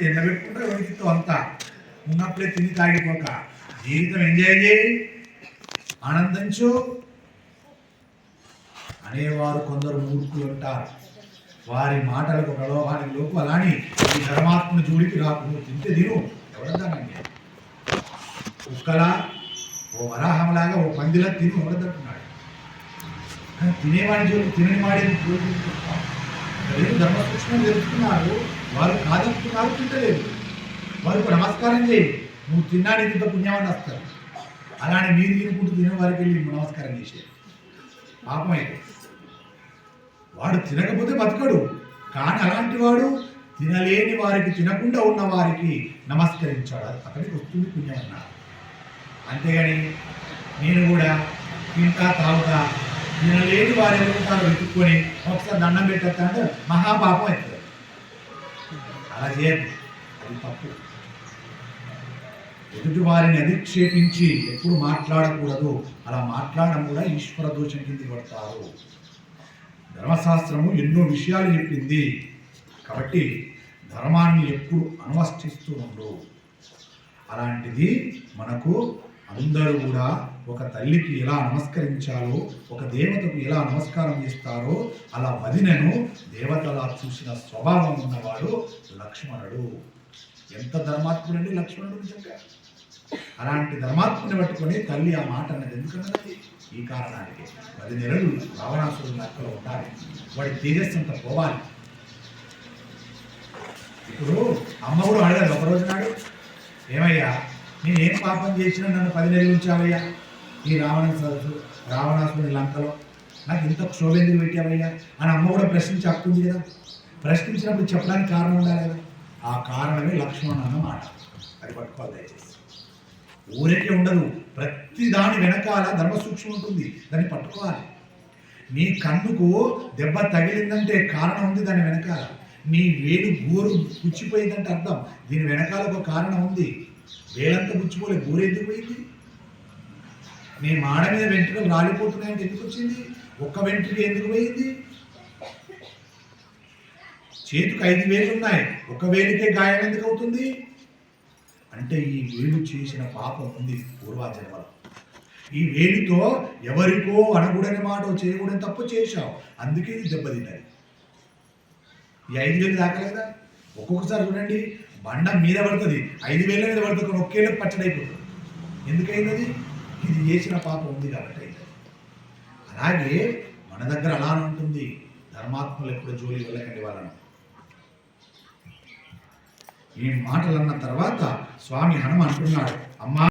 ఎండబెట్టుకుంటే వణికితో అంతా ఉన్నప్పుడే తిని తాగిపోక జీవితం ఎంజాయ్ చేయి, ఆనందించు అనేవారు కొందరు మూర్ఖులు ఉంటారు. వారి మాటలకు ప్రలోభానికి లోపు అలాని ఈ ధర్మాత్మ జోలికి రాకు. నువ్వు తింటే తిను, ఎవరద్దానండి. కుక్కలా ఓ వరాహంలాగా ఓ పందిలా తిని ఎవరద్దంటున్నాడు. కానీ తినేవాడి జోలికి తినని వాడి జోలికి ధర్మ సూక్ష్మం తెలుస్తున్నారు. వారు కాదంటున్నారు, తింటలేదు. వారికి నమస్కారం చేయి, నువ్వు తిన్నానికి ఇంత పుణ్యమని వస్తారు. అలానే మీరు తినుకుంటూ తినే వారికి వెళ్ళి నమస్కారం చేసేది పాపం అయితే. వాడు తినకపోతే బతకడు, కానీ అలాంటి వాడు తినలేని వారికి, తినకుండా ఉన్న వారికి నమస్కరించాడు, అక్కడికి వస్తుంది పుణ్యం అన్నారు. అంతేగాని నేను కూడా తింటా తాగుతా తినలేని వారు ఎవరుంటారో వెతుక్కొని ఒకసారి దండం పెట్టేస్తా అంటే మహాపాపం అవుతుంది. అలా చేయద్దు, అది తప్పు. ఎదుటి వారిని అధిక్షేపించి ఎప్పుడు మాట్లాడకూడదు. అలా మాట్లాడడం కూడా ఈశ్వర దోషం కింద పడతారు. ధర్మశాస్త్రము ఎన్నో విషయాలు చెప్పింది కాబట్టి ధర్మాన్ని ఎప్పుడు అనుష్ఠిస్తూ ఉండు. అలాంటిది మనకు అందరూ కూడా ఒక తల్లికి ఎలా నమస్కరించాలో, ఒక దేవతకు ఎలా నమస్కారం చేస్తారో అలా వదినను దేవతలా చూసిన స్వభావం ఉన్నవాడు లక్ష్మణుడు. ఎంత ధర్మాత్ముడండి లక్ష్మణుడు నిజంగా. అలాంటి ధర్మాత్ముని పట్టుకొని తల్లి ఆ మాట అన్నది ఎందుకన్నది ఈ కారణానికి. 10 నెలలు రావణాసురుని అక్కలో ఉండాలి, వాడి తేజస్సు అంతా పోవాలి. ఇప్పుడు అమ్మ కూడా అడగదు ఒకరోజు నాడు, ఏమయ్యా నేనేం పాపం చేసినా నన్ను 10 నెలలు ఉంచావయ్యా ఈ రావణాసురుని లంకలో, నాకు ఇంత క్షోభెందుకు పెట్టావయ్యా అని అమ్మ కూడా ప్రశ్నించి హక్కుంది కదా. ప్రశ్నించినప్పుడు చెప్పడానికి కారణం ఉండాలి కదా. ఆ కారణమే లక్ష్మణుడు అన్నమాట. అది పట్టుకోవాలి దయచేసి. ఊరికే ఉండదు, ప్రతి దాని వెనకాల ధర్మ సూక్ష్మం ఉంటుంది, దాన్ని పట్టుకోవాలి. నీ కన్నుకు దెబ్బ తగిలిందంటే కారణం ఉంది దాని వెనకాల. నీ వేలు గోరు పుచ్చిపోయిందంటే అర్థం దీని వెనకాల ఒక కారణం ఉంది. వేలంతా పుచ్చిపోలే, గోరు ఎందుకు పోయింది? నీ మాడ మీద వెంట్రుకలు రాలిపోతున్నాయంటే ఎందుకు వచ్చింది? ఒక్క వెంట్రుక ఎందుకు పోయింది? చేతికి 5 వేలు ఉన్నాయి, ఒక వేలికే గాయం ఎందుకు అవుతుంది? అంటే ఈ వేలు చేసిన పాపం ఉంది పూర్వజన్మలో. ఈ వేలుతో ఎవరికో అనకూడని మాట చేయకూడని తప్పు చేశావు, అందుకే ఇది దెబ్బతిన్నది. ఈ 5 వేలు దాకలేదా? ఒక్కొక్కసారి చూడండి, బండ మీద పడుతుంది, 5 వేల మీద పడుతుంది, ఒకేళ్ళకి పచ్చడైపోతుంది. ఎందుకైంది? ఇది చేసిన పాపం ఉంది కాబట్టి అయింది. అలాగే మన దగ్గర అలానే ఉంటుంది. ధర్మాత్మలు ఎప్పుడు జోలి వెళ్ళకండి వాళ్ళను. ఈ మాటలు అన్న తర్వాత స్వామి హనుమ అంటున్నాడు, అమ్మా